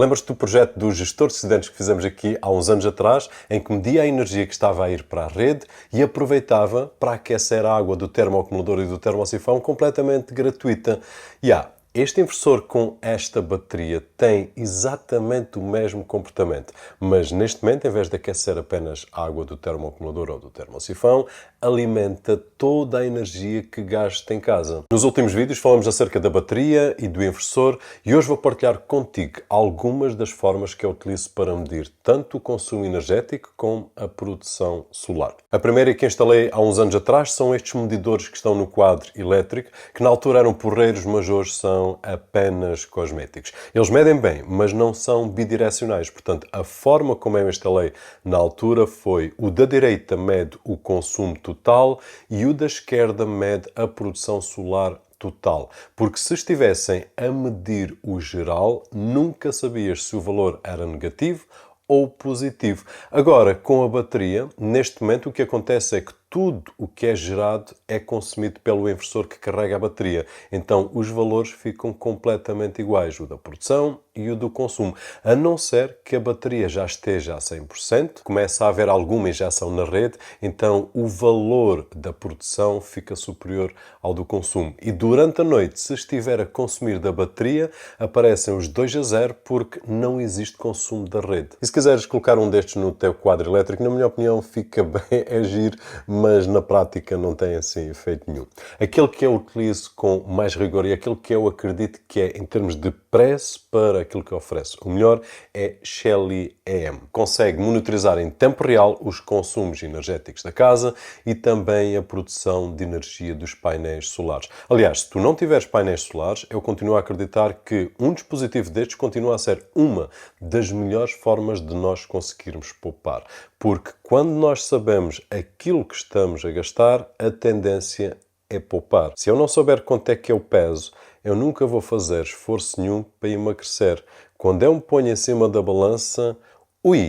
Lembras-te do projeto do gestor de excedentes que fizemos aqui há uns anos atrás, em que media a energia que estava a ir para a rede e aproveitava para aquecer a água do termoacumulador e do termosifão completamente gratuita? Este inversor com esta bateria tem exatamente o mesmo comportamento, mas neste momento, em vez de aquecer apenas a água do termoacumulador ou do termosifão, alimenta toda a energia que gasta em casa. Nos últimos vídeos falamos acerca da bateria e do inversor e hoje vou partilhar contigo algumas das formas que eu utilizo para medir tanto o consumo energético como a produção solar. A primeira que instalei há uns anos atrás são estes medidores que estão no quadro elétrico, que na altura eram porreiros, mas hoje são apenas cosméticos. Eles medem bem, mas não são bidirecionais. Portanto, a forma como eu instalei na altura foi: o da direita mede o consumo total e o da esquerda mede a produção solar total. Porque se estivessem a medir o geral, nunca sabias se o valor era negativo ou positivo. Agora, com a bateria, neste momento o que acontece é que tudo o que é gerado é consumido pelo inversor que carrega a bateria. Então, os valores ficam completamente iguais, o da produção e o do consumo. A não ser que a bateria já esteja a 100%, começa a haver alguma injeção na rede, então o valor da produção fica superior ao do consumo. E durante a noite, se estiver a consumir da bateria, aparecem os 2-0 porque não existe consumo da rede. E se quiseres colocar um destes no teu quadro elétrico, na minha opinião, fica bem agir, mas na prática não tem assim efeito nenhum. Aquele que eu utilizo com mais rigor e aquele que eu acredito que é, em termos de preço para aquilo que oferece, o melhor é Shelly EM. Consegue monitorizar em tempo real os consumos energéticos da casa e também a produção de energia dos painéis solares. Aliás, se tu não tiveres painéis solares, eu continuo a acreditar que um dispositivo destes continua a ser uma das melhores formas de nós conseguirmos poupar. Porque quando nós sabemos aquilo que estamos a gastar, a tendência é poupar. Se eu não souber quanto é que eu peso, eu nunca vou fazer esforço nenhum para emagrecer. Quando eu me ponho em cima da balança,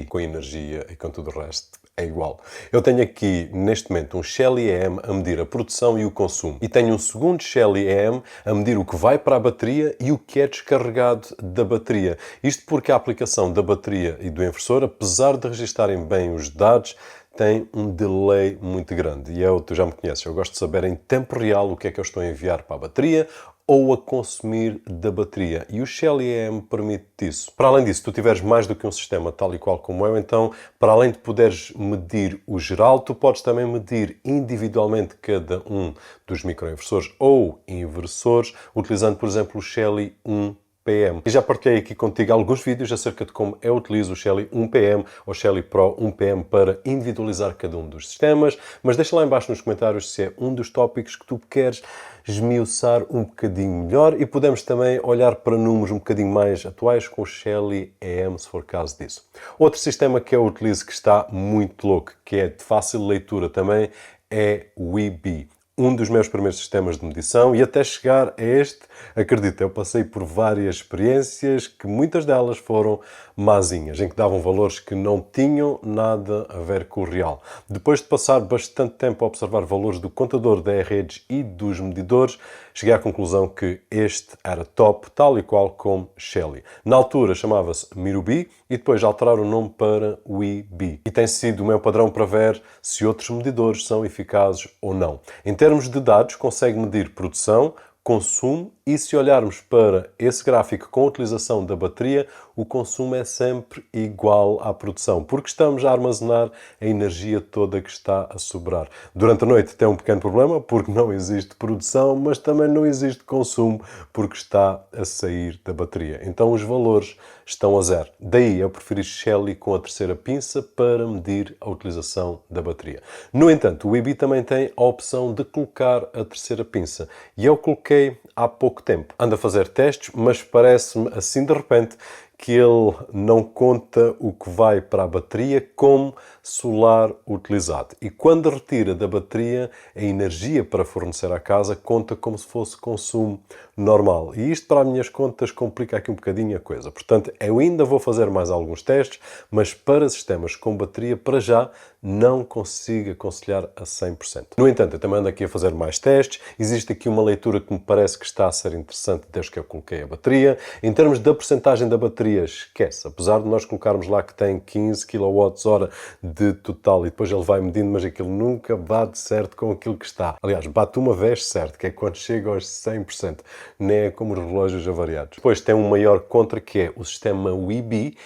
com a energia e com tudo o resto, é igual. Eu tenho aqui, neste momento, um Shelly EM a medir a produção e o consumo. E tenho um segundo Shelly EM a medir o que vai para a bateria e o que é descarregado da bateria. Isto porque a aplicação da bateria e do inversor, apesar de registarem bem os dados, tem um delay muito grande. E tu já me conheces, eu gosto de saber em tempo real o que é que eu estou a enviar para a bateria ou a consumir da bateria. E o Shelly EM permite isso. Para além disso, se tu tiveres mais do que um sistema tal e qual como eu, então, para além de poderes medir o geral, tu podes também medir individualmente cada um dos microinversores ou inversores, utilizando, por exemplo, o Shelly 1PM. E já partilhei aqui contigo alguns vídeos acerca de como eu utilizo o Shelly 1PM ou Shelly Pro 1PM para individualizar cada um dos sistemas, mas deixa lá em baixo nos comentários se é um dos tópicos que tu queres esmiuçar um bocadinho melhor e podemos também olhar para números um bocadinho mais atuais com o Shelly EM, se for caso disso. Outro sistema que eu utilizo que está muito louco, que é de fácil leitura também, é o Weebee. Um dos meus primeiros sistemas de medição e até chegar a este, acredita, eu passei por várias experiências que muitas delas foram mazinhas, em que davam valores que não tinham nada a ver com o real. Depois de passar bastante tempo a observar valores do contador da redes e dos medidores, cheguei à conclusão que este era top, tal e qual como Shelly. Na altura chamava-se Mirubi e depois alteraram o nome para Weebee. E tem sido o meu padrão para ver se outros medidores são eficazes ou não. Em termos de dados, consegue medir produção, consumo e se olharmos para esse gráfico com a utilização da bateria, o consumo é sempre igual à produção, porque estamos a armazenar a energia toda que está a sobrar. Durante a noite tem um pequeno problema, porque não existe produção, mas também não existe consumo, porque está a sair da bateria. Então os valores estão a zero. Daí eu preferi Shelly com a terceira pinça para medir a utilização da bateria. No entanto, o Weebee também tem a opção de colocar a terceira pinça. E eu coloquei há pouco tempo. Ando a fazer testes, mas parece-me assim de repente que ele não conta o que vai para a bateria como solar utilizado. E quando retira da bateria, a energia para fornecer à casa conta como se fosse consumo normal. E isto, para as minhas contas, complica aqui um bocadinho a coisa. Portanto, eu ainda vou fazer mais alguns testes, mas para sistemas com bateria, para já, não consigo aconselhar a 100%. No entanto, eu também ando aqui a fazer mais testes. Existe aqui uma leitura que me parece que está a ser interessante desde que eu coloquei a bateria. Em termos da percentagem da bateria, bateria, esquece. Apesar de nós colocarmos lá que tem 15 kWh de total e depois ele vai medindo, mas aquilo nunca bate certo com aquilo que está. Aliás, bate uma vez certo, que é quando chega aos 100%. Nem é como os relógios avariados. Depois tem um maior contra, que é o sistema Weebee.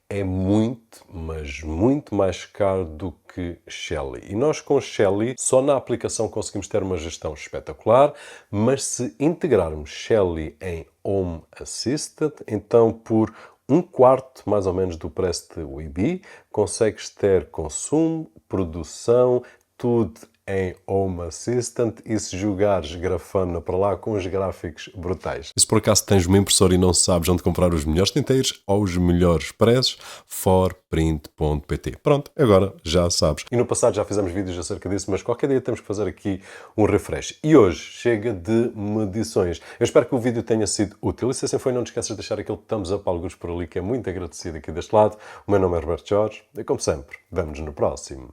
É muito, mas muito mais caro do que Shelly. E nós com Shelly, só na aplicação conseguimos ter uma gestão espetacular, mas se integrarmos Shelly em Home Assistant, então por um quarto, mais ou menos, do preço de Weebee, consegues ter consumo, produção, tudo em Home Assistant e se jogares grafana para lá com os gráficos brutais. E se por acaso tens uma impressora e não sabes onde comprar os melhores tinteiros aos melhores preços, forprint.pt. Pronto, agora já sabes. E no passado já fizemos vídeos acerca disso, mas qualquer dia temos que fazer aqui um refresh. E hoje chega de medições. Eu espero que o vídeo tenha sido útil e se assim foi, não te esqueças de deixar aquele thumbs up, alguns por ali, que é muito agradecido aqui deste lado. O meu nome é Roberto Jorge e como sempre, vemo-nos no próximo.